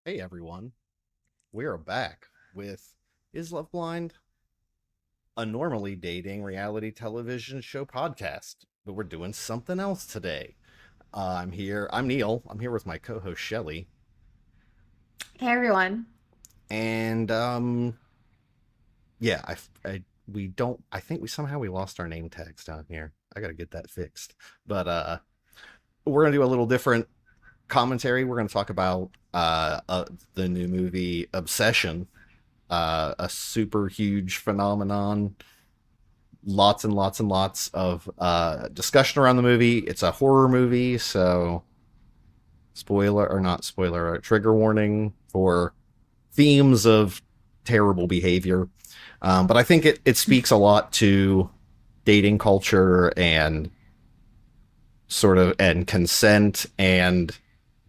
Hey everyone, we are back with Is Love Blind? A normally dating reality television show podcast, but we're doing something else today. I'm Neil. I'm here with my co-host Shelly, Hey everyone. and yeah, we don't. I think we somehow we lost our name tags down here. I gotta get that fixed. But we're gonna do a little different commentary. We're gonna talk about the new movie Obsession, a super huge phenomenon. Lots and lots and lots of discussion around the movie. It's a horror movie, so spoiler or not spoiler, trigger warning for themes of terrible behavior. But I think it speaks a lot to dating culture and and consent and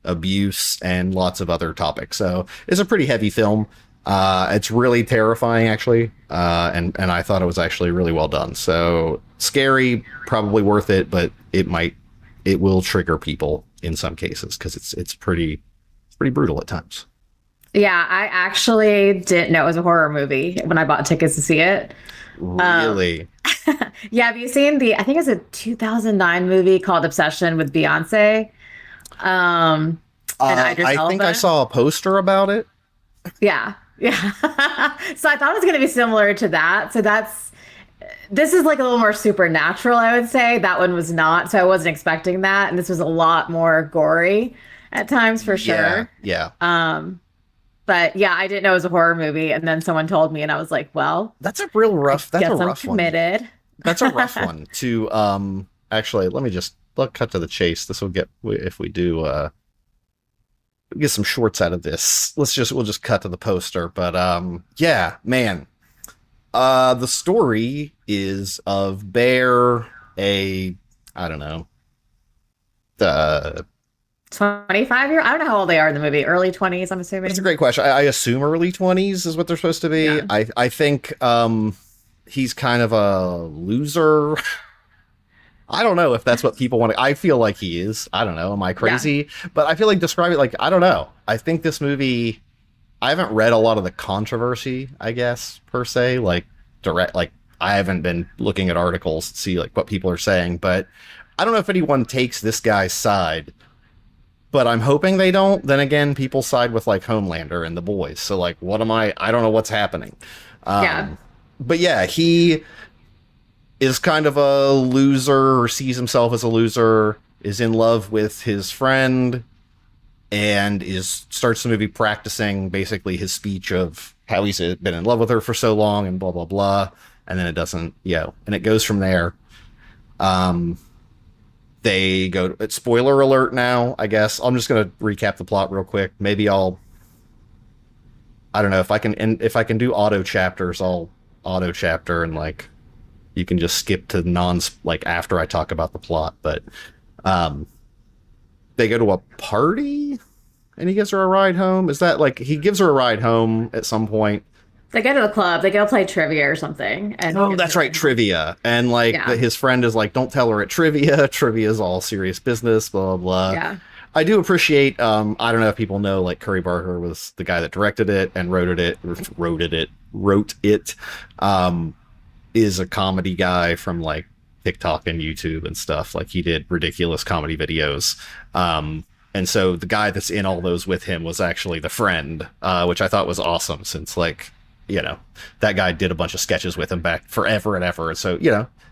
abuse and lots of other topics. So it's a pretty heavy film. It's really terrifying, actually, and I thought it was actually really well done. So scary, probably worth it, but it will trigger people in some cases because it's pretty brutal at times. Yeah, I actually didn't know it was a horror movie when I bought tickets to see it. Um, Really, yeah, have you seen I think it's a 2009 movie called Obsession with Beyonce um, and Idris I think I Elba? saw a poster about it. Yeah, yeah. So I thought it was going to be similar to that. This is like a little more supernatural, I would say. That one was not, so I wasn't expecting that. And this was a lot more gory at times for Yeah, sure. yeah. Um, But yeah, I didn't know it was a horror movie. And then someone told me, and I was like, well, That's a real I rough. That's a guess I'm rough one. committed. That's a rough one to actually let cut to the chase. This will get if we do get some shorts out of this. We'll just cut to the poster. But yeah, man. The story is of Bear, a I don't know. Uh 25 year? I don't know how old they are in the movie. Early 20s, I'm That's a assuming. great question. I assume early 20s is what they're supposed to be. Yeah. I think he's kind of a loser. I don't know if that's what people want to. I feel like he is. I don't know. Am I Yeah. crazy? But I feel like describe it like I don't know. I think this movie. I haven't read a lot of the controversy. I guess per se, like direct. Like I haven't been looking at articles to see like what people are saying. But I don't know if anyone takes this guy's side. But I'm hoping they don't. Then again, people side with like Homelander and the boys. So like, what am I? I don't know what's happening. Yeah. Um, but yeah, he is kind of a loser or sees himself as a loser, is in love with his friend, and is starts the movie practicing basically his speech of how he's been in love with her for so long and blah blah blah. And then it doesn't, and it goes from there. Um, they go spoiler alert now, I guess. I'm just gonna recap the plot real quick. Maybe I don't know if I can if I can do auto chapters, I'll auto chapter and like you can just skip to non like after I talk about the plot. But um, they go to a party and he gives her a ride home. Is that like he gives her a ride home at some point? They go to the club, they go play trivia or something, and he Oh, gives that's her a right, ride home. trivia. And like Yeah. his friend is like, don't tell her at trivia. Trivia is all serious business. Blah blah blah. Yeah. I do appreciate. I don't know if people know, like Curry Barker was the guy that directed it and wrote it. Um, is a comedy guy from like TikTok and YouTube and stuff. Like he did ridiculous comedy videos. And so the guy that's in all those with him was actually the friend, which I thought was awesome since like, you know, that guy did a bunch of sketches with him back forever and ever. And so,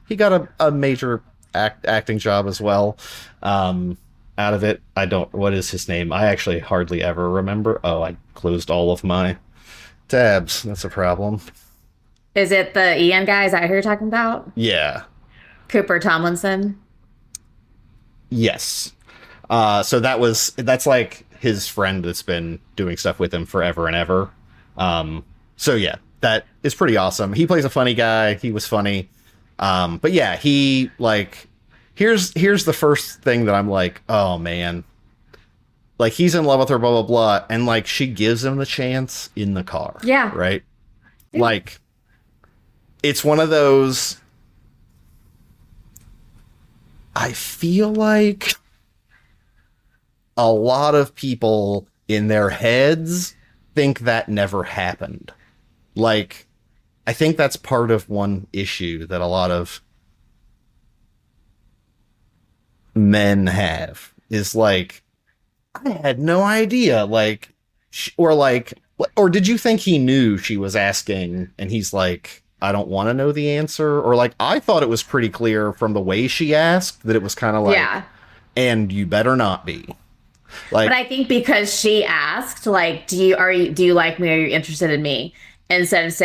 he got a major acting job as well. Out of it. What is his name? I actually hardly ever remember. Oh, I closed all of my tabs. That's a problem. Is it the Ian guy? Is that who you're talking about? Yeah. Cooper Tomlinson? Yes. So that's like his friend that's been doing stuff with him forever and ever. So yeah, that is pretty awesome. He plays a funny guy. He was funny. But yeah, he like here's the first thing that I'm like, oh man, like he's in love with her, blah blah blah, and like she gives him the chance in the car, Yeah. right? Yeah. Like it's one of those. I feel like a lot of people in their heads think that never happened. Like, I think that's part of one issue that a lot of men have is like, I had no idea. Like, or did you think he knew she was asking and he's like, I don't want to know the answer? Or like, I thought it was pretty clear from the way she asked that it was kind of like, Yeah. and you better not be. Like, But I think because she asked, like, do you like me? Are you interested in me? Instead of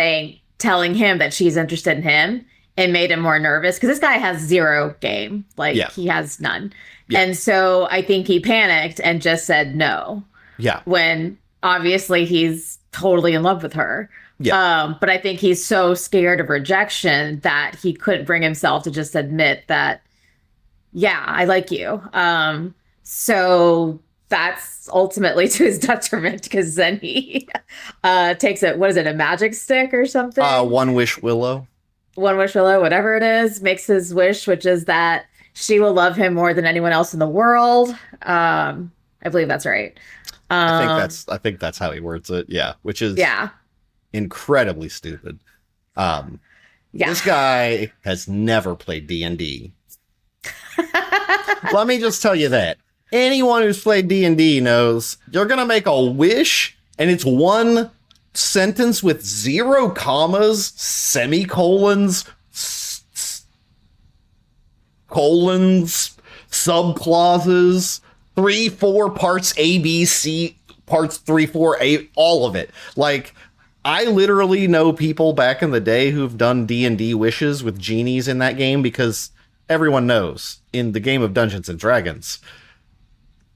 telling him that she's interested in him, it made him more nervous because this guy has zero game. Like, Yeah. he has none. Yeah. And so I think he panicked and just said no. yeah, When obviously he's totally in love with her. Yeah. But I think he's so scared of rejection that he couldn't bring himself to just admit that, yeah, I like you. So that's ultimately to his detriment because then he takes it. What is it? A magic stick or something? One Wish Willow. One wish willow, whatever it is, makes his wish, which is that she will love him more than anyone else in the world. I believe that's right. I think that's how he words it. Yeah, which is incredibly stupid. This guy has never played D&D. Let me just tell you that. Anyone who's played D&D knows you're going to make a wish and it's one sentence with 0 commas, semicolons, colons, subclauses, 3-4 parts A, B, C, parts 3-4, A, all of it. Like, I literally know people back in the day who've done D&D wishes with genies in that game because everyone knows in the game of Dungeons and Dragons,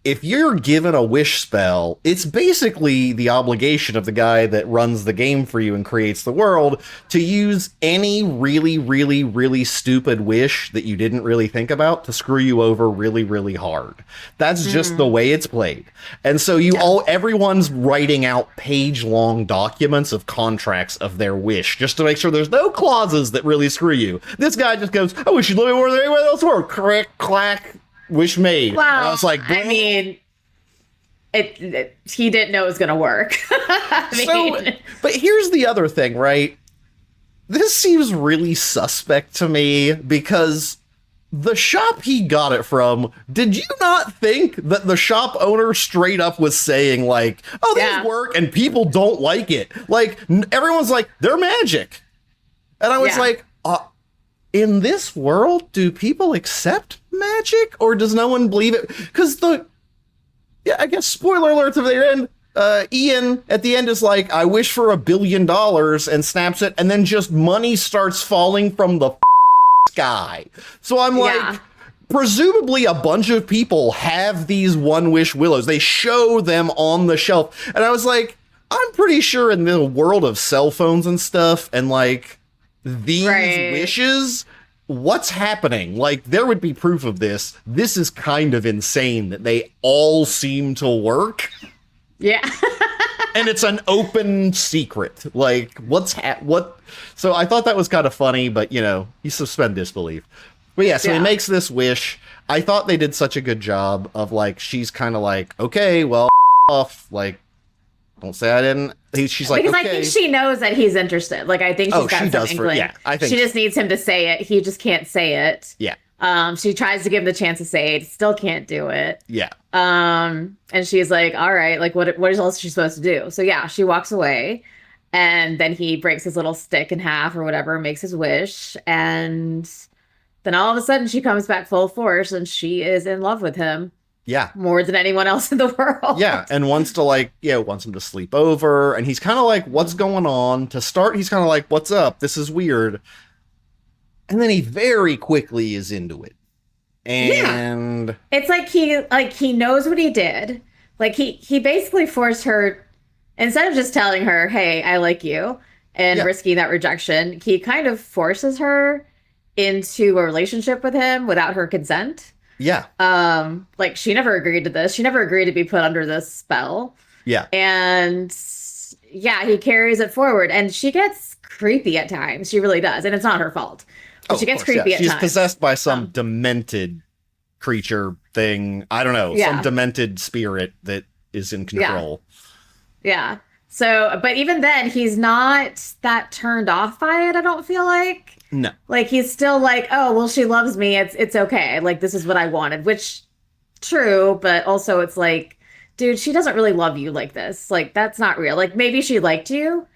if you're given a wish spell, it's basically the obligation of the guy that runs the game for you and creates the world to use any really, really, really stupid wish that you didn't really think about to screw you over really, really hard. That's just the way it's played. And so everyone's writing out page-long documents of contracts of their wish just to make sure there's no clauses that really screw you. This guy just goes, I wish you'd love me more than anyone else in the world. Crick, clack. Wish made. Well, and I was like, I mean, he didn't know it was going to work. But here's the other thing, right? This seems really suspect to me because the shop he got it from, did you not think that the shop owner straight up was saying like, oh, these work and people don't like it? Like, everyone's like, they're magic. And I was like, in this world, do people accept magic or does no one believe it? Because I guess spoiler alerts at the end, Ian at the end is like, I wish for $1 billion and snaps it. And then just money starts falling from the sky. So I'm like, presumably a bunch of people have these One Wish Willows. They show them on the shelf. And I was like, I'm pretty sure in the world of cell phones and stuff and like these wishes, what's happening? Like, there would be proof of this. This is kind of insane that they all seem to work. Yeah. And it's an open secret. Like, what? So I thought that was kind of funny, but, you suspend disbelief. But yeah, so he makes this wish. I thought they did such a good job of, like, she's kind of like, okay, well, off, like, don't say I didn't. She's like, because okay. I think she knows that he's interested. Like, I think she's got some inkling. I think she just needs him to say it. He just can't say it. Yeah. She tries to give him the chance to say it. Still can't do it. Yeah. And she's like, all right, like, what else is she supposed to do? So yeah, she walks away, and then he breaks his little stick in half or whatever, makes his wish, and then all of a sudden she comes back full force, and she is in love with him. Yeah. More than anyone else in the world. Yeah. And wants him to sleep over. And he's kind of like, what's going on? To start, he's kind of like, what's up? This is weird. And then he very quickly is into it. And it's like he knows what he did. Like he basically forced her, instead of just telling her, hey, I like you, and risking that rejection, he kind of forces her into a relationship with him without her consent. Yeah. Like, she never agreed to this. She never agreed to be put under this spell. Yeah. And he carries it forward, and she gets creepy at times. She really does. And it's not her fault. But she gets creepy at times. She's possessed by some demented creature thing. I don't know. Some demented spirit that is in Yeah. control. Yeah. So, but even then, he's not that turned off by it, I don't feel like. No. Like he's still like, oh, well, she loves me. It's okay. Like this is what I wanted, which true, but also it's like, dude, she doesn't really love you like this. Like that's not real. Like maybe she liked you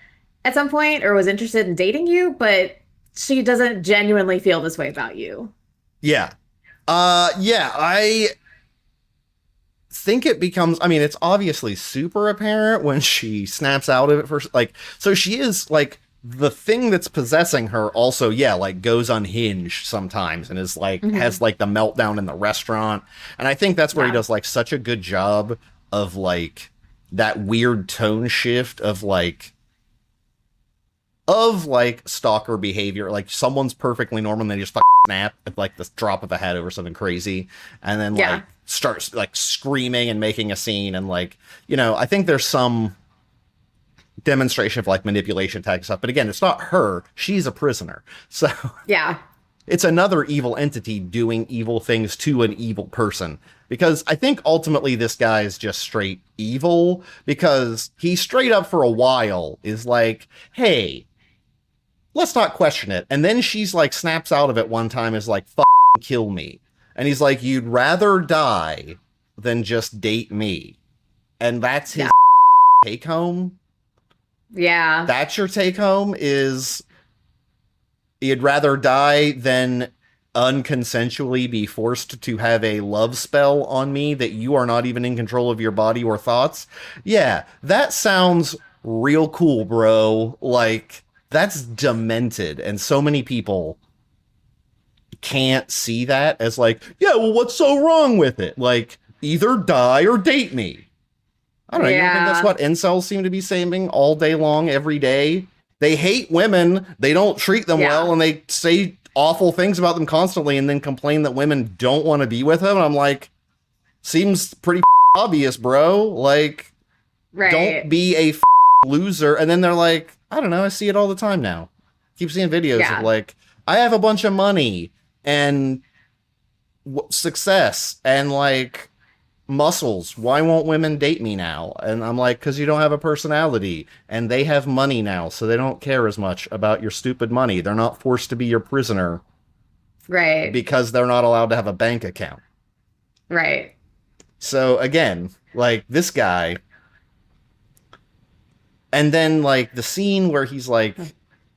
at some point or was interested in dating you, but she doesn't genuinely feel this way about you. Yeah. Yeah, I think it becomes, I mean, it's obviously super apparent when she snaps out of it first. Like, so she is like the thing that's possessing her also, yeah, like goes unhinged sometimes and is like, has Hmm. like the meltdown in the restaurant. And I think that's where he Yeah. does like such a good job of like that weird tone shift of like stalker behavior. Like someone's perfectly normal and they just snap at like the drop of a hat over something crazy, and then like Yeah. starts like screaming and making a scene. And like, you know, I think there's some demonstration of like manipulation tactics stuff, but again, it's not her. She's a prisoner, so Yeah. it's another evil entity doing evil things to an evil person. Because I think ultimately this guy is just straight evil, because he straight up for a while is like, hey, let's not question it. And then she's like snaps out of it one time, is like, kill me. And he's like, you'd rather die than just date me. And that's his Yeah. take home. Yeah. That's your take home, is you'd rather die than unconsensually be forced to have a love spell on me that you are not even in control of your body or thoughts. Yeah, that sounds real cool, bro. Like, that's demented. And so many people can't see that as like, yeah, well, what's so wrong with it? Like, either die or date me. I don't know. You don't think that's Yeah. what incels seem to be saying all day long, every day? They hate women, they don't treat them well, Yeah. and they say awful things about them constantly and then complain that women don't want to be with them. And I'm like, seems pretty obvious, bro. Like, don't Right. be a loser. And then they're like, I don't know, I see it all the time now. Keep seeing videos of Yeah. like, I have a bunch of money and success and like muscles. Why won't women date me now? And I'm like, because you don't have a personality. And they have money now, so they don't care as much about your stupid money. They're not forced to be your prisoner Right. because they're not allowed to have a bank account. Right. So again, like this guy, and then like the scene where he's like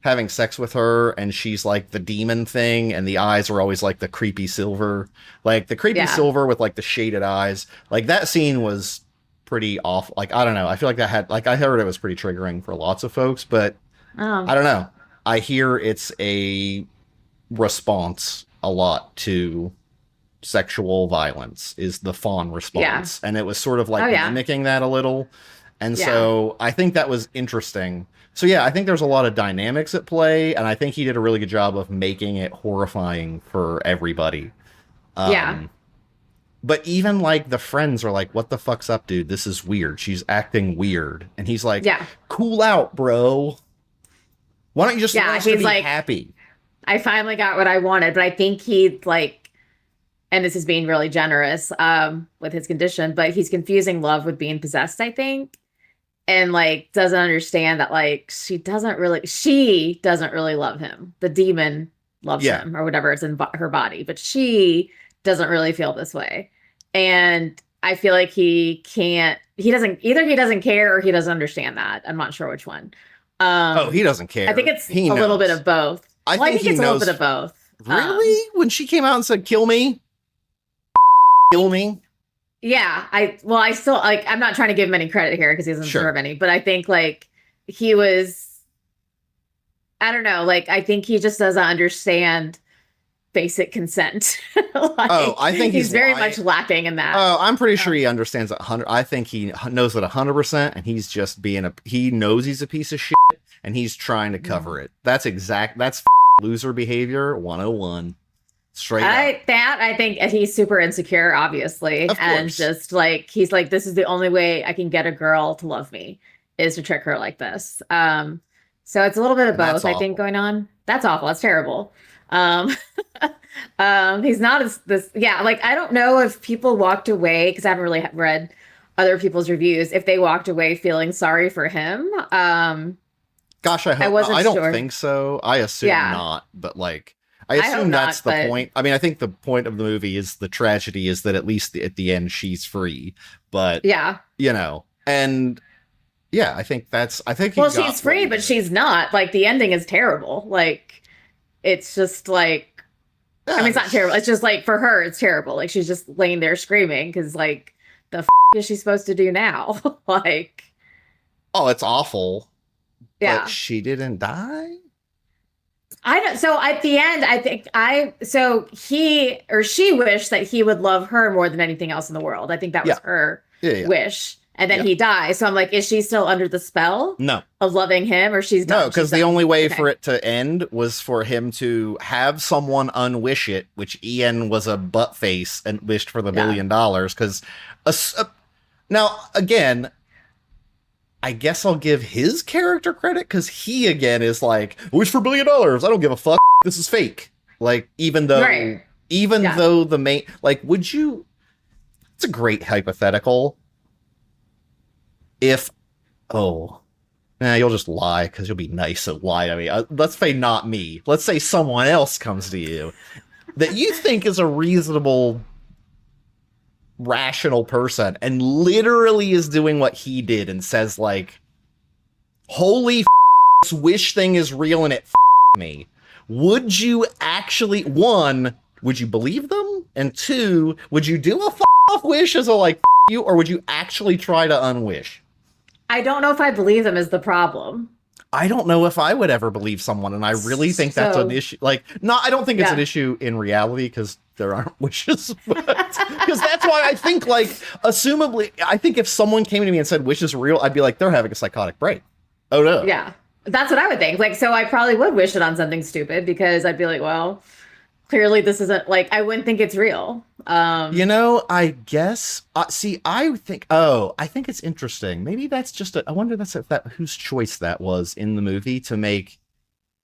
having sex with her and she's like the demon thing and the eyes are always like the creepy silver, like the creepy Yeah. silver with like the shaded eyes. Like that scene was pretty awful. Like, I don't know, I feel like that had, like, I heard it was pretty triggering for lots of folks, but I Um, don't know, I hear it's a response a lot to sexual violence, is the fawn yeah. response, and it was sort of Oh like yeah. mimicking that a little. And Yeah. so I think that was interesting. So yeah, I think there's a lot of dynamics at play, and I think he did a really good job of making it horrifying for everybody. Yeah. Um, but even like the friends are like, "What the fuck's up, dude? This is weird. She's acting weird." And he's like, Yeah. "Cool out, bro. Why don't you just want Yeah. us to He's be like, happy?" I finally got what I wanted, but I think he like, and this is being really generous, with his condition, but he's confusing love with being possessed, I think. And like doesn't understand that like she doesn't really love him. The demon loves Yeah, him or whatever is in her body, but she doesn't really feel this way. And I feel like he doesn't care or he doesn't understand that. I'm not sure which one. oh, he doesn't I think care. it's He a little bit knows. of both. I Well, I think think he it's a little bit knows. of both. Really? When she came out and said, "Kill me, kill me." I still like I'm not trying to give him any credit here because he doesn't Sure. deserve any, but I think like he was I don't know, like I think he just doesn't understand basic consent. Oh, Like I think he's he's very lying. much lacking in that. Oh, I'm pretty sure Um, he understands 100. I think he knows it 100%, and he's just being a. He knows he's a piece of shit, and he's trying to cover it. That's loser behavior 101, straight up. I think he's super insecure, obviously, Of and course, just like he's like, this is the only way I can get a girl to love me is to trick her like this. So it's a little bit of and that's both, I think, awful. going on. That's awful. That's terrible. Um, he's not as this, yeah. Like I don't know if people walked away because I haven't really read other people's reviews if they walked away feeling sorry for him. Gosh, I I hope not. wasn't I don't sure. think so. I assume Yeah, not, but like I I hope assume that's not, the but point. I mean, I think the point of the movie is the tragedy is that at least at the end she's free. But, yeah. and yeah, I think he Well, got she's what free, he but wanted. she's not. Like the ending is terrible. Like it's just like I mean, Yeah, it's not terrible. It's just like for her, it's terrible. Like she's just laying there screaming because like the is she supposed to do now? Like, oh, it's awful, but yeah. she didn't die? I don't. So at the end, I think so he or she wished that he would love her more than anything else in the world. I think that was Yeah. her Yeah, yeah. wish. And then Yeah. he dies. So I'm like, is she still under the spell No. of loving him or she's No, done? She's because the done. only way for Okay. it to end was for him to have someone unwish it, which Ian was a butt face and wished for the Yeah. $1 billion. Because now again, I guess I'll give his character credit because he again is like, wish for $1 billion. I don't give a fuck. This is fake. Like Right. even Yeah. though the main like, would you? It's a great hypothetical. If oh, nah, you'll just lie because you'll be nice and lie to me. Let's say not me. Let's say someone else comes to you that you think is a reasonable, rational person and literally is doing what he did and says like, "Holy this wish thing is real and it me." Would you actually one? Would you believe them? And two, would you do a off wish as a like you, or would you actually try to unwish? I don't know if I believe them is the problem. I don't know if I would ever believe someone, and I really think that's an So, issue. Like, no, I don't think it's an yeah. issue in reality because there aren't wishes, but because that's why I think, like, assumably, I think if someone came to me and said wishes are real, I'd be like, they're having a psychotic break. Oh no. Yeah. That's what I would think. Like, so I probably would wish it on something stupid because I'd be like, well, clearly this isn't like I wouldn't think it's real. I guess. See, I think it's interesting. Maybe that's just. I wonder if that whose choice that was in the movie to make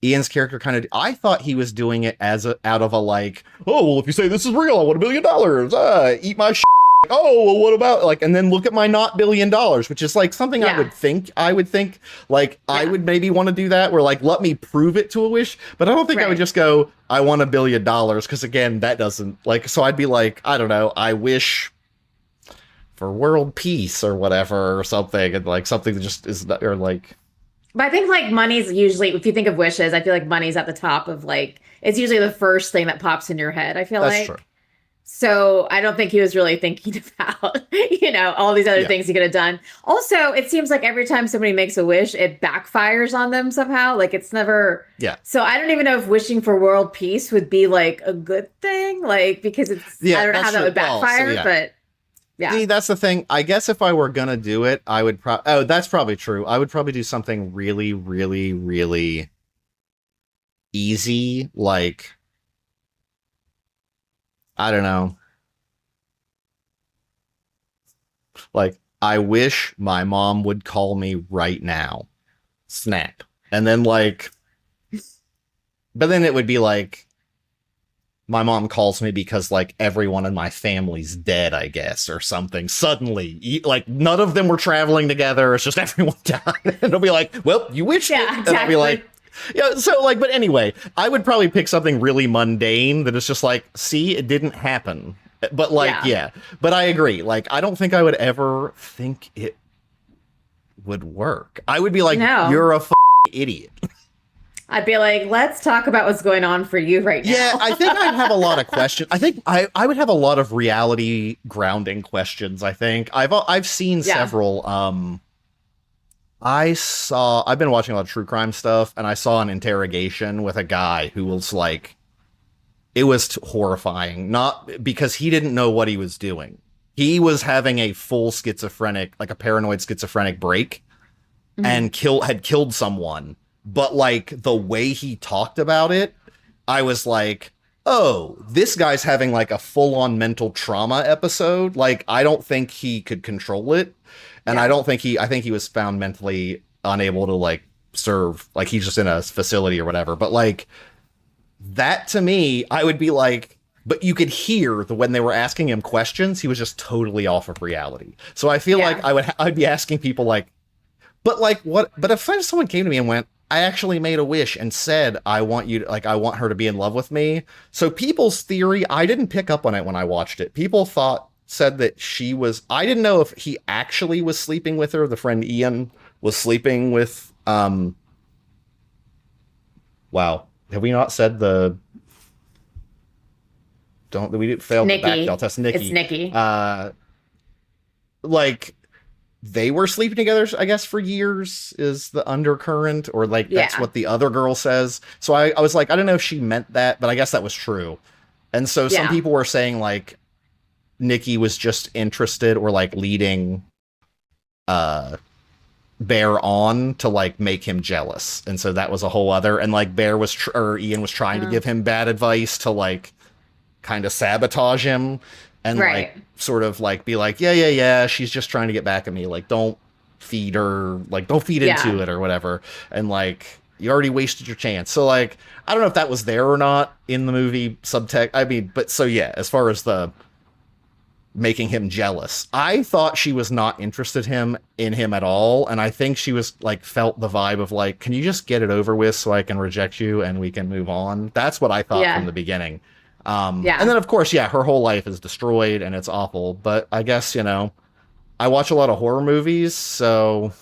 Ian's character kind of. I thought he was doing it out of a like. Oh well, if you say this is real, I want $1 billion. Eat my. Oh well, what about like? And then look at my not $1 billion, which is like something I Yeah. would think. I would think like I Yeah. would maybe want to do that. Where like let me prove it to a wish, but I don't think I would Right. just go. I want $1 billion because again, that doesn't like. So I'd be like, I don't know. I wish for world peace or whatever or something, and like something that just is not, or like But I think like money's usually, if you think of wishes, I feel like money's at the top of like, it's usually the first thing that pops in your head, I feel that's true. like. So I don't think he was really thinking about, all these other Yeah, things he could have done. Also, it seems like every time somebody makes a wish, it backfires on them somehow. Like it's never. yeah, So I don't even know if wishing for world peace would be like a good thing, like because I yeah. don't know That's how that true. would Well, so backfire, yeah. but yeah, See, that's the thing. I guess if I were gonna do it, I would oh, that's probably true. I would probably do something really, really, really easy, like I don't know, like I wish my mom would call me right now. Snap. And then like, but then it would be like my mom calls me because like everyone in my family's dead, I guess, or something. Suddenly, like none of them were traveling together. It's just everyone died. And it'll be like, well, you wished it. yeah, And I'll be exactly. like, yeah. So like, but anyway, I would probably pick something really mundane that is just like, see, it didn't happen. But like, Yeah, yeah. But I agree. Like, I don't think I would ever think it would work. I would be like, no. you're a idiot. I'd be like, let's talk about what's going on for you right Yeah, now. I think I'd have a lot of questions. I think I would have a lot of reality grounding questions. I think I've seen Yeah. several. I've been watching a lot of true crime stuff, and I saw an interrogation with a guy who was like, it was horrifying. Not because he didn't know what he was doing. He was having a full schizophrenic, like a paranoid schizophrenic break, Mhm. and had killed someone. But like the way he talked about it, I was like, oh, this guy's having like a full-on mental trauma episode. Like, I don't think he could control it. And Yeah. I think he was found mentally unable to like serve, he's just in a facility or whatever. But like that to me, I would be like, but you could hear that when they were asking him questions, he was just totally off of reality. So I feel like I'd be asking people like, but like what? But if someone came to me and went, I actually made a wish and said, I want you to, like, I want her to be in love with me. So people's theory, I didn't pick up on it when I watched it. People said that she was, I didn't know if he actually was sleeping with her. The friend Ian was sleeping with, wow. Have we not said we failed the backdale test? Nikki. It's Nikki. Like, they were sleeping together, I guess, for years is the undercurrent, or like that's what the other girl says. So I was like, I don't know if she meant that, but I guess that was true. And so some people were saying like Nikki was just interested or like leading Bear on to like make him jealous. And so that was a whole other, and like Bear was or Ian was trying to give him bad advice to like kind of sabotage him. And like sort of like be like, yeah, she's just trying to get back at me. Like, don't feed her, like, don't feed into it or whatever. And like, you already wasted your chance. So like, I don't know if that was there or not in the movie subtext. I mean, but so yeah, as far as the making him jealous, I thought she was not interested in him at all. And I think she was like, felt the vibe of like, can you just get it over with so I can reject you and we can move on? That's what I thought from the beginning. And then of course, her whole life is destroyed and it's awful, but I guess, I watch a lot of horror movies, so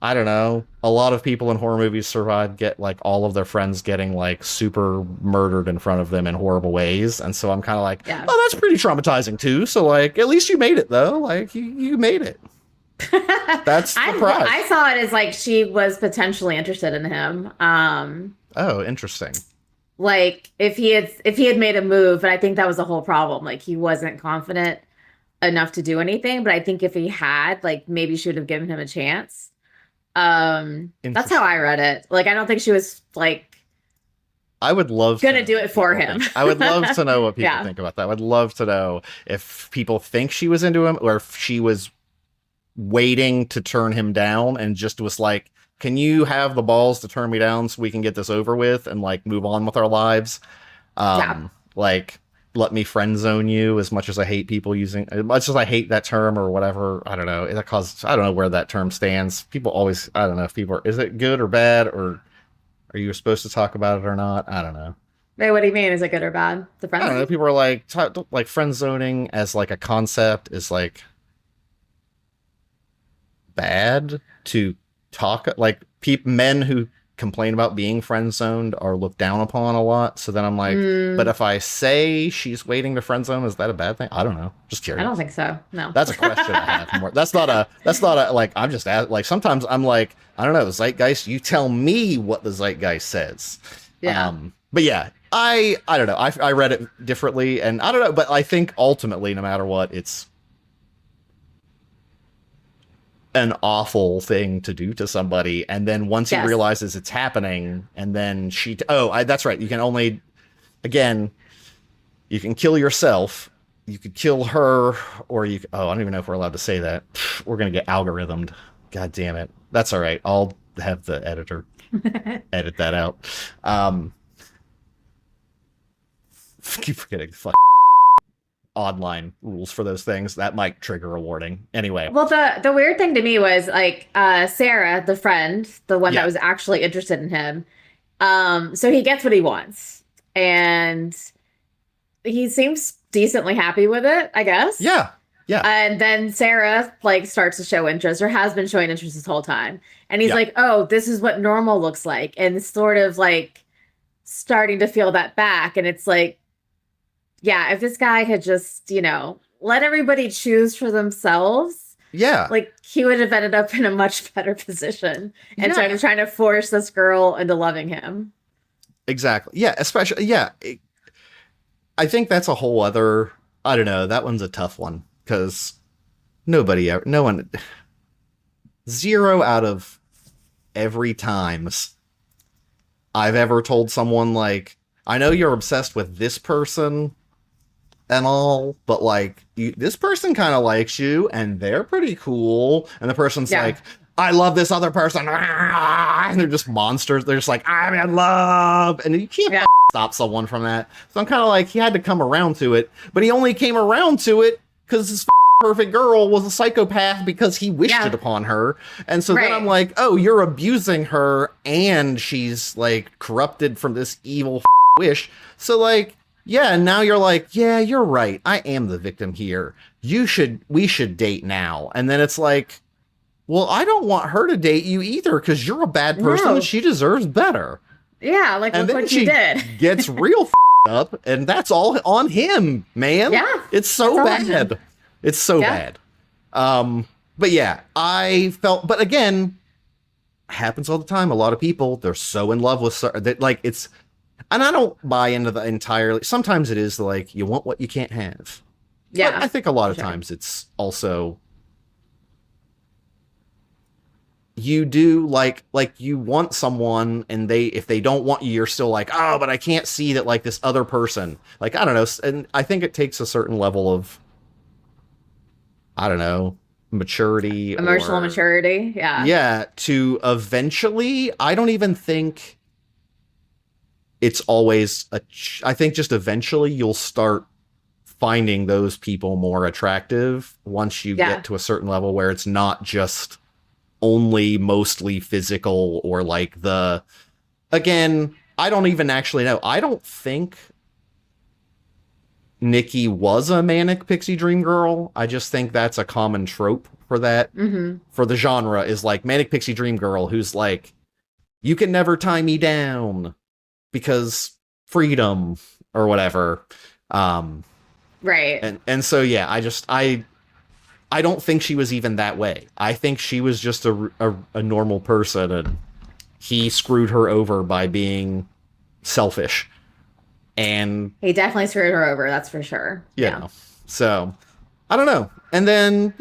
I don't know. A lot of people in horror movies get like all of their friends getting like super murdered in front of them in horrible ways. And so I'm kind of like, oh, that's pretty traumatizing too. So like, at least you made it though. Like you made it. That's the prize. I saw it as like, she was potentially interested in him. Oh, interesting. Like if he had made a move, and I think that was the whole problem. Like he wasn't confident enough to do anything, but I think if he had, like maybe she would have given him a chance. That's how I read it. Like I don't think she was like, I would love gonna do it for him. I would love to know what people think about that. I would love to know if people think she was into him or if she was waiting to turn him down and just was like, can you have the balls to turn me down so we can get this over with and like move on with our lives? Like, let me friend zone you, as much as I hate people using, as much as I hate that term or whatever. I don't know. I don't know where that term stands. People always, I don't know if people is it good or bad, or are you supposed to talk about it or not? I don't know. Wait, what do you mean? Is it good or bad? The friend? I don't know. People are like friend zoning as like a concept is like bad to talk, like men who complain about being friend zoned are looked down upon a lot. So then I'm like, but if I say she's waiting to friend zone, is that a bad thing? I don't know. Just curious. I don't think so. No. That's a question I have more. That's not a like, I'm just like, sometimes I'm like, I don't know, the zeitgeist, you tell me what the zeitgeist says. Yeah. But yeah, I don't know. I read it differently and I don't know, but I think ultimately, no matter what, it's an awful thing to do to somebody, and then once he realizes it's happening, and then that's right, you can only, again, you can kill yourself, you could kill her, or I don't even know if we're allowed to say that. We're gonna get algorithmed. God damn it. That's all right, I'll have the editor edit that out. Keep forgetting online rules for those things that might trigger a warning. Anyway, well, the weird thing to me was like Sarah, the friend, the one that was actually interested in him, so he gets what he wants and he seems decently happy with it, I guess. Yeah And then Sarah like starts to show interest, or has been showing interest this whole time, and he's like, oh, this is what normal looks like, and sort of like starting to feel that back. And it's like, yeah, if this guy had just, let everybody choose for themselves, like he would have ended up in a much better position instead of trying to force this girl into loving him. Exactly. Yeah, especially, I think that's a whole other, I don't know, that one's a tough one because no one, 0 out of every times I've ever told someone like, I know you're obsessed with this person and all, but like this person kind of likes you and they're pretty cool, and the person's like, I love this other person. And they're just monsters. They're just like, I'm in love. And you can't Yeah. stop someone from that. So I'm kind of like, he had to come around to it. But he only came around to it because his perfect girl was a psychopath because he wished it upon her. And so then I'm like, oh, you're abusing her and she's like corrupted from this evil wish. So like, yeah, and now you're like, yeah, you're right. I am the victim here. We should date now. And then it's like, well, I don't want her to date you either because you're a bad person and she deserves better. Yeah, like, and look then what you did. Gets real up, and that's all on him, man. Yeah. It's so bad. It's so bad. But yeah, I felt, but again, happens all the time. A lot of people, they're so in love with, that like, it's, and I don't buy into the entirely, sometimes it is like, you want what you can't have. Yeah. But I think a lot of times it's also, you do like you want someone and if they don't want you, you're still like, oh, but I can't see that like this other person, like, I don't know. And I think it takes a certain level of, I don't know, maturity, emotional maturity. Yeah. Yeah. To eventually, I don't even think it's always I think just eventually you'll start finding those people more attractive once you get to a certain level where it's not just only mostly physical or like again, I don't even actually know. I don't think Nikki was a manic pixie dream girl. I just think that's a common trope for that, for the genre, is like manic pixie dream girl who's like, you can never tie me down because freedom or whatever. Right. And so, yeah, I don't think she was even that way. I think she was just a normal person, and he screwed her over by being selfish. And he definitely screwed her over, that's for sure. Yeah. So, I don't know. And then,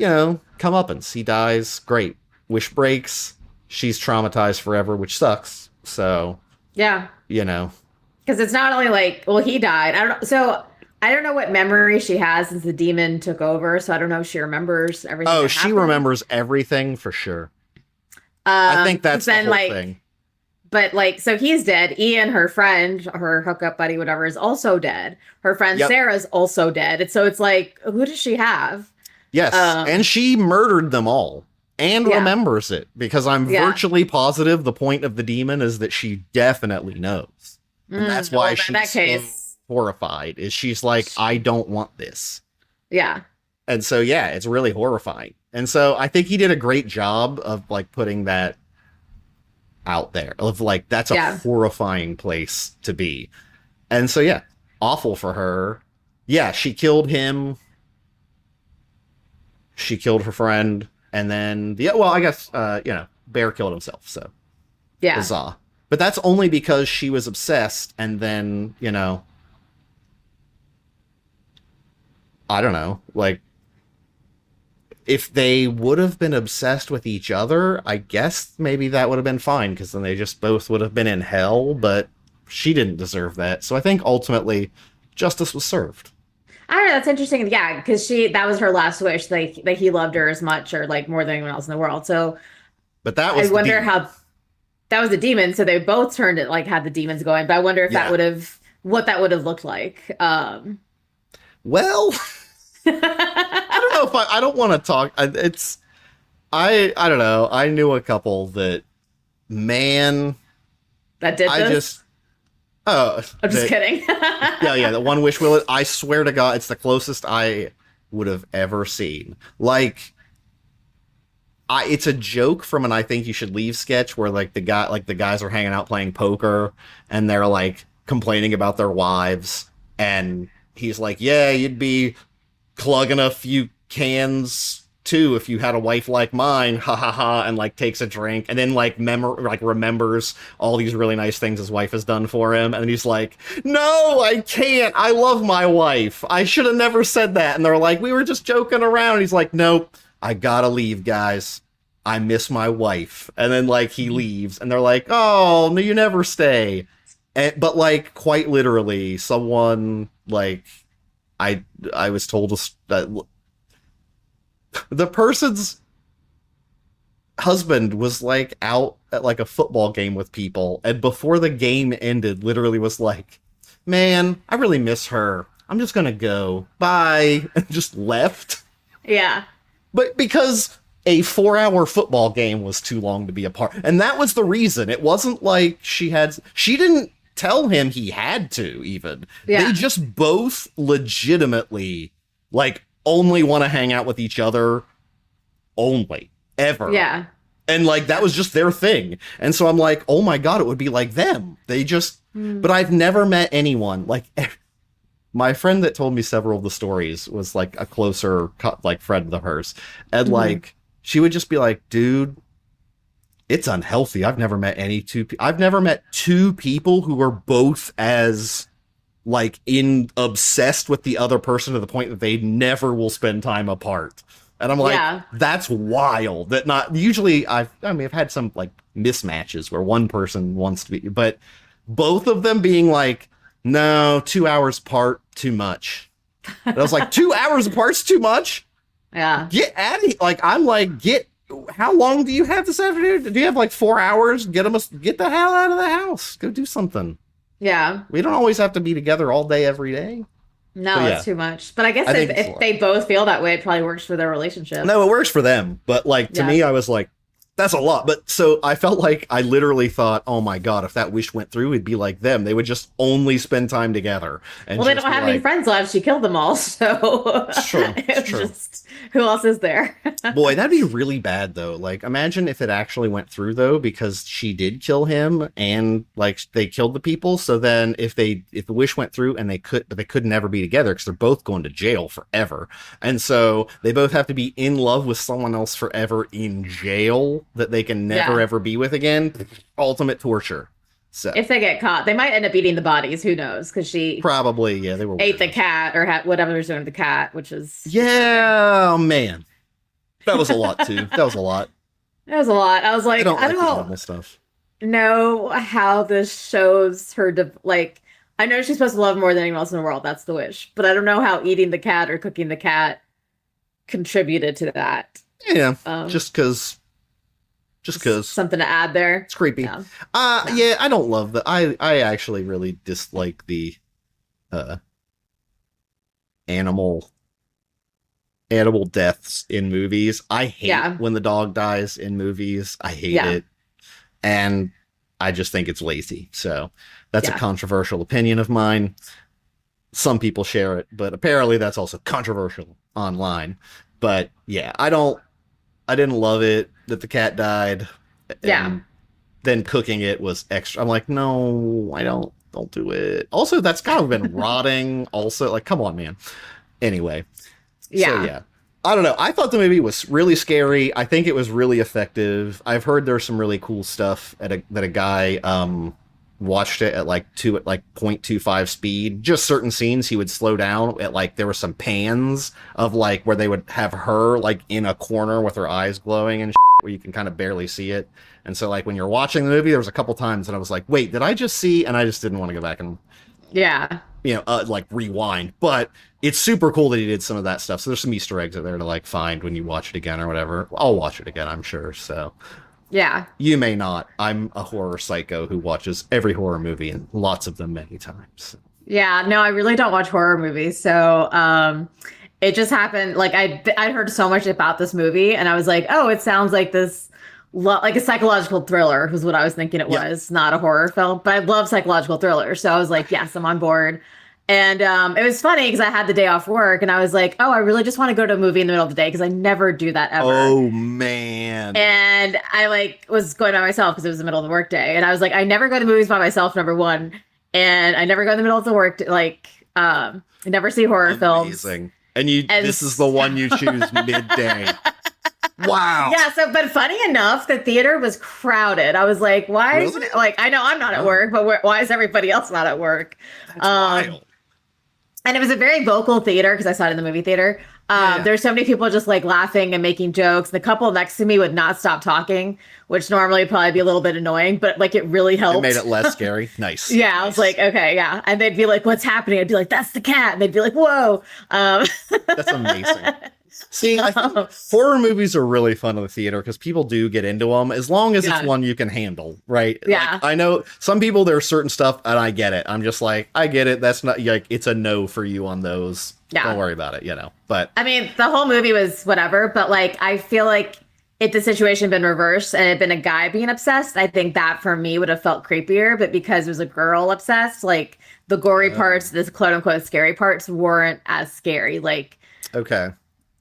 comeuppance. He dies. Great. Wish breaks. She's traumatized forever, which sucks. So, yeah. Because it's not only like, well, he died. I don't know what memory she has since the demon took over, so I don't know if she remembers everything. Oh, she remembers everything for sure. I think that's the whole thing. But like, so he's dead. Ian, her friend, her hookup buddy, whatever, is also dead. Her friend Sarah's also dead. And so it's like, who does she have? Yes, and she murdered them all and remembers it, because I'm virtually positive the point of the demon is that she definitely knows. And that's why she's so horrified, is she's like, I don't want this. Yeah. And so, yeah, it's really horrifying. And so I think he did a great job of like putting that out there, of like, that's a horrifying place to be. And so, yeah, awful for her. Yeah, she killed him. She killed her friend. And then, I guess, Bear killed himself. So, huzzah. But that's only because she was obsessed. And then, I don't know, like, if they would have been obsessed with each other, I guess maybe that would have been fine, because then they just both would have been in hell, but she didn't deserve that. So I think ultimately justice was served. I don't know, that's interesting. Yeah, because that was her last wish, that he loved her as much or like more than anyone else in the world. So but that was, I wonder how that was a demon, so they both turned it, like, had the demons going, but I wonder if what that would have looked like. Well, I don't know if I don't want to talk. I don't know. I knew a couple that, man, that did this? I'm just kidding. yeah, the one wish will. I swear to God, it's the closest I would have ever seen. Like, it's a joke from an I Think You Should Leave sketch where like the guys are hanging out playing poker and they're like complaining about their wives, and he's like, yeah, you'd be clugging a few cans too if you had a wife like mine, ha ha ha, and like takes a drink, and then like remembers all these really nice things his wife has done for him, and he's like, no, I can't, I love my wife, I should have never said that. And they're like, we were just joking around. And he's like, nope, I gotta leave, guys, I miss my wife. And then like he leaves, and they're like, oh no, you never stay. But like quite literally, someone like, I was told that the person's husband was like out at like a football game with people, and before the game ended, literally was like, "Man, I really miss her. I'm just gonna go. Bye," and just left. Yeah. But because a 4-hour football game was too long to be apart, and that was the reason. It wasn't like she didn't tell him he had to even. Yeah. They just both legitimately like only want to hang out with each other only ever. Yeah. And like that was just their thing. And so I'm like, oh my God, it would be like them. They just but I've never met anyone like my friend that told me several of the stories was like a closer like friend of hers. And like she would just be like, dude, it's unhealthy. I've never met two people who are both as like obsessed with the other person to the point that they never will spend time apart. And I'm like, that's wild. That not usually I've had some like mismatches where one person wants to be, but both of them being like, no, 2 hours apart, too much. And I was like, 2 hours apart's too much? Yeah. Get out of here. Like, I'm like, how long do you have this afternoon? Do you have like 4 hours? Get the hell out of the house. Go do something. Yeah. We don't always have to be together all day, every day. No, it's too much. But I guess if they both feel that way, it probably works for their relationship. No, it works for them. But like, to me, I was like, that's a lot. But so I felt like I literally thought, oh my God, if that wish went through, it'd be like them. They would just only spend time together. And they don't have any friends left. She killed them all. So true. It's true. Who else is there? Boy, that'd be really bad though. Like, imagine if it actually went through though, because she did kill him and like they killed the people. So then if the wish went through and they could never be together because they're both going to jail forever. And so they both have to be in love with someone else forever in jail that they can never ever be with again. Ultimate torture. So if they get caught, they might end up eating the bodies. Who knows? Because she probably they were ate the cat or whatever was doing to the cat, which is oh man, that was a lot too. That was a lot. That was a lot. I was like, I don't know how this shows her. Like, I know she's supposed to love more than anyone else in the world. That's the wish, but I don't know how eating the cat or cooking the cat contributed to that. Yeah, just because something to add there. It's creepy. Yeah, I don't love that. I actually really dislike the animal deaths in movies. I hate when the dog dies in movies. I hate it. And I just think it's lazy. So that's a controversial opinion of mine. Some people share it, but apparently that's also controversial online. But yeah, I didn't love it that the cat died. And then cooking it was extra. I'm like, no, I don't do it. Also, that's kind of been rotting. Also, like, come on, man. Anyway. So, yeah. I don't know. I thought the movie was really scary. I think it was really effective. I've heard there's some really cool stuff that a guy watched it at like 0.25 speed. Just certain scenes he would slow down at like there were some pans of like where they would have her like in a corner with her eyes glowing and where you can kind of barely see it. And so like when you're watching the movie, there was a couple times that I was like, wait, did I just see? And I just didn't want to go back and like rewind. But it's super cool that he did some of that stuff. So there's some Easter eggs out there to like find when you watch it again or whatever. I'll watch it again, I'm sure. So yeah. You may not. I'm a horror psycho who watches every horror movie and lots of them many times. Yeah, no, I really don't watch horror movies. So it just happened. Like I heard so much about this movie and I was like, oh, it sounds like this, like a psychological thriller was what I was thinking it was, not a horror film. But I love psychological thrillers. So I was like, yes, I'm on board. And it was funny because I had the day off work and I was like, oh, I really just want to go to a movie in the middle of the day because I never do that ever. Oh, man. And I like was going by myself because it was the middle of the work day. And I was like, I never go to movies by myself, number one. And I never go in the middle of the work. I never see horror films. Amazing. And this is the one you choose midday. Wow. Yeah. So, but funny enough, the theater was crowded. I was like, why? Really? I know I'm not at work, but why is everybody else not at work? That's wild. And it was a very vocal theater because I saw it in the movie theater. There's so many people just like laughing and making jokes. The couple next to me would not stop talking, which normally would probably be a little bit annoying, but like it really helped. It made it less scary. Nice. Yeah. Nice. I was like, okay, yeah. And they'd be like, what's happening? I'd be like, that's the cat. And they'd be like, whoa. That's amazing. See, I think horror movies are really fun in the theater because people do get into them as long as it's one you can handle, right? Yeah. Like, I know some people, there's certain stuff, and I get it. I'm just like, I get it. That's not like it's a no for you on those. Yeah. Don't worry about it, But I mean, the whole movie was whatever, but like, I feel like if the situation had been reversed and it had been a guy being obsessed, I think that for me would have felt creepier. But because it was a girl obsessed, like the gory parts, the quote unquote scary parts weren't as scary. Like, okay.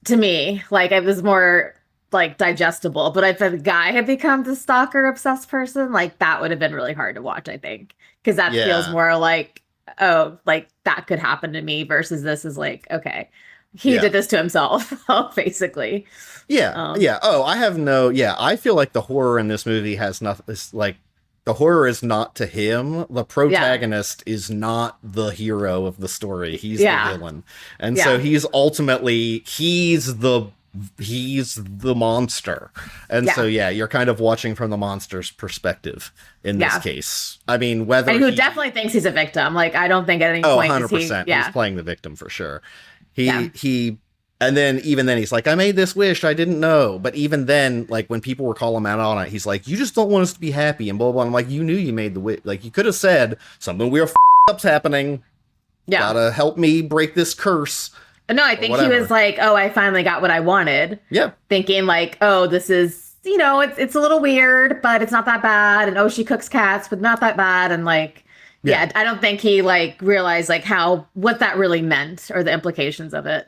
To me, like it was more like digestible. But if a guy had become the stalker obsessed person, like that would have been really hard to watch, I think. Because that feels more like, oh, like that could happen to me versus this is like, okay, he did this to himself, basically. Yeah. Oh, I feel like the horror in this movie has nothing. It's like the horror is not to him. The protagonist is not the hero of the story. He's the villain. And so he's ultimately, he's the monster. And so, you're kind of watching from the monster's perspective in this case. I mean, whether and who definitely thinks he's a victim. Like, I don't think at any point 100%. He's playing the victim for sure. And then even then he's like, I made this wish, I didn't know. But even then, like when people were calling him out on it, he's like, you just don't want us to be happy and blah, blah. I'm like, you knew you made the wish. Like you could have said something weird up's happening. Yeah. Gotta help me break this curse. No, I think he was like, oh, I finally got what I wanted. Yeah. Thinking like, oh, this is, it's a little weird, but it's not that bad. And oh, she cooks cats, but not that bad. And like, I don't think he like realized like what that really meant or the implications of it.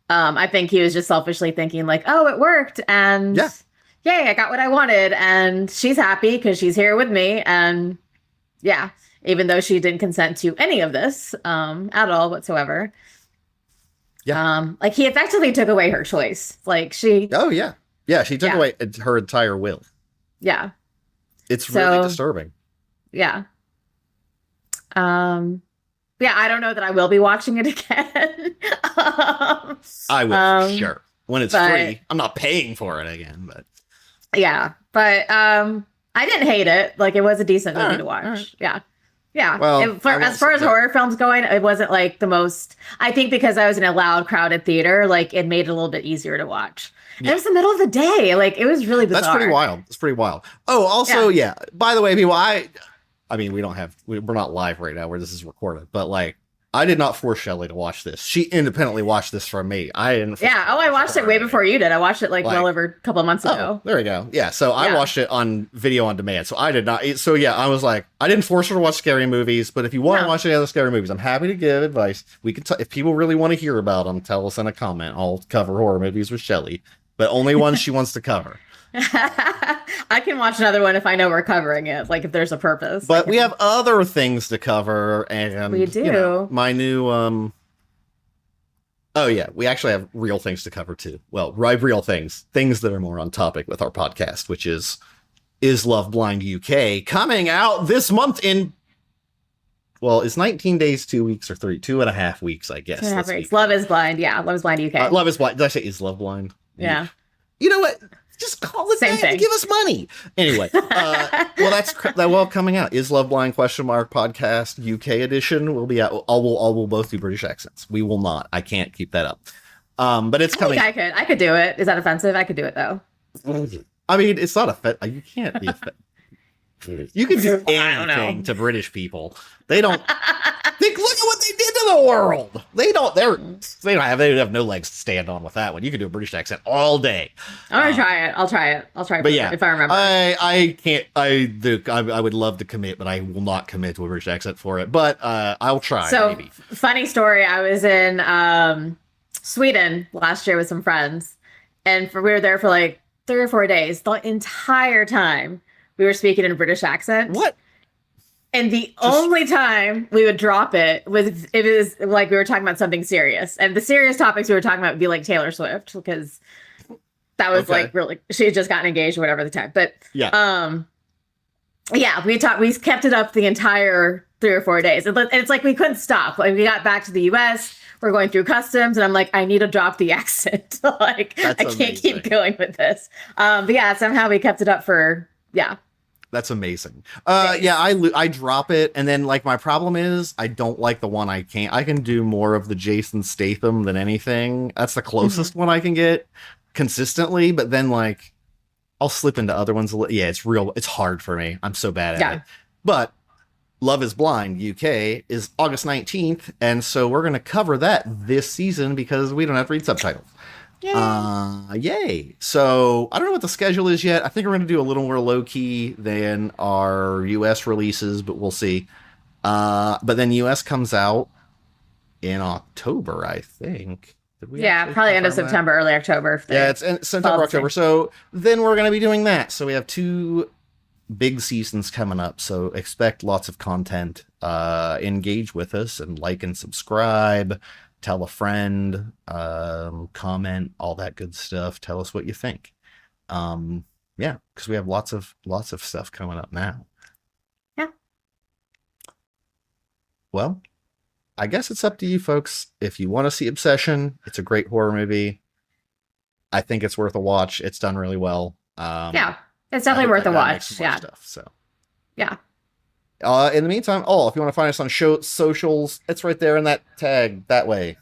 I think he was just selfishly thinking like, oh, it worked. And yay, I got what I wanted. And she's happy because she's here with me. And even though she didn't consent to any of this at all whatsoever. Yeah. Like he effectively took away her choice. Like she. Oh, yeah. Yeah. She took away her entire will. Yeah. It's really disturbing. Yeah. Yeah, I don't know that I will be watching it again. I will, sure. When it's free. I'm not paying for it again, but. Yeah, but I didn't hate it. Like, it was a decent movie to watch. Right. Yeah. Yeah. Well, as far as horror films going, it wasn't like the most. I think because I was in a loud, crowded theater, like, it made it a little bit easier to watch. Yeah. It was the middle of the day. Like, it was really bizarre. That's pretty wild. It's pretty wild. Oh, also, by the way, people, I mean, we're not live right now where this is recorded, but like, I did not force Shelly to watch this. She independently watched this from me. I didn't. Yeah. Oh, I watched it way before you did. I watched it like well over a couple of months ago. There we go. Yeah. So I watched it on video on demand. So I did not. So I was like, I didn't force her to watch scary movies, but if you want to watch any other scary movies, I'm happy to give advice. We can, if people really want to hear about them, tell us in a comment. I'll cover horror movies with Shelly, but only ones she wants to cover. I can watch another one if I know we're covering it, like if there's a purpose. But we have other things to cover, and we do. My new oh yeah, we actually have real things to cover too. Well, real things that are more on topic with our podcast, which is Love Blind UK, coming out this month in. Well, it's 19 days, 2 weeks, or 2.5 weeks, I guess. 2.5 weeks. Love is Blind, yeah. Love is Blind UK. Love is Blind. Did I say Is Love Blind? Yeah. You know what? Just call it Same that thing. and give us money. Anyway, that's coming out. Is Love Blind ? Podcast UK edition will be out. All will both do British accents. We will not. I can't keep that up. But it's coming. I could do it. Is that offensive? I could do it though. I mean, it's not offensive. You can't be offensive. You can do anything to British people. They don't. Look at what they did to the world. They have no legs to stand on with that one. You can do a British accent all day. I'm gonna try it. I'll try it. But if I remember. I can't. I would love to commit, but I will not commit to a British accent for it. But I'll try. So maybe. Funny story. I was in Sweden last year with some friends, and we were there for like 3 or 4 days. The entire time we were speaking in a British accent. What? And the only time we would drop it was if it was like we were talking about something serious. And the serious topics we were talking about would be like Taylor Swift, because that was like really, she had just gotten engaged or whatever at the time. But we kept it up the entire 3 or 4 days. And it's like we couldn't stop. Like we got back to the US, we're going through customs, and I'm like, I need to drop the accent. Like I can't keep going with this. But yeah, somehow we kept it up for That's amazing. Yeah, Thanks. I drop it, and then like my problem is I don't like the one I can't. I can do more of the Jason Statham than anything. That's the Hmm. closest one I can get consistently, but then like I'll slip into other ones. Yeah, it's real. It's hard for me. I'm so bad at it. Yeah. But Love is Blind UK is August 19th, and so we're gonna cover that this season because we don't have to read subtitles. Yay. Yay. So I don't know what the schedule is yet. I think we're going to do a little more low key than our US releases, but we'll see. But then US comes out in October, I think. Did we Yeah, actually probably end of confirm that? September, early October if Yeah, they it's in September, follow the October. same. So then we're going to be doing that. So we have two big seasons coming up. So expect lots of content. Engage with us and like and subscribe. Tell a friend, comment, all that good stuff. Tell us what you think. Um, yeah, because we have lots of stuff coming up now. Yeah. Well, I guess it's up to you folks. If you want to see Obsession, it's a great horror movie. I think it's worth a watch. It's done really well. Yeah. It's I definitely hope worth that a guy makes some watch. more Yeah. stuff. So, Yeah. in the meantime, oh, if you want to find us on show socials, it's right there in that tag that way.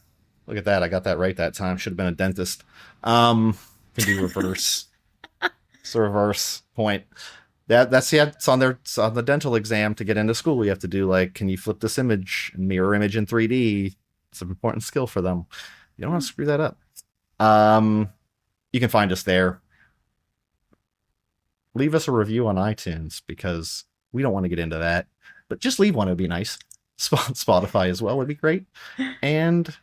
Look at that. I got that right that time. Should have been a dentist. Can do reverse. It's a reverse point. That's yeah, it's on there. It's on the dental exam to get into school. You have to do like, can you flip this image and mirror image in 3D? It's an important skill for them. You don't want to screw that up. Um, you can find us there. Leave us a review on iTunes because we don't want to get into that. But just leave one. It would be nice. Spotify as well would be great. And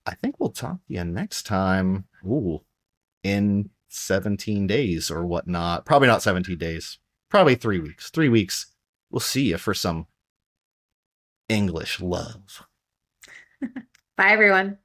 I think we'll talk to you next time. Ooh, in 17 days or whatnot. Probably not 17 days. Probably 3 weeks. 3 weeks. We'll see you for some English love. Bye, everyone.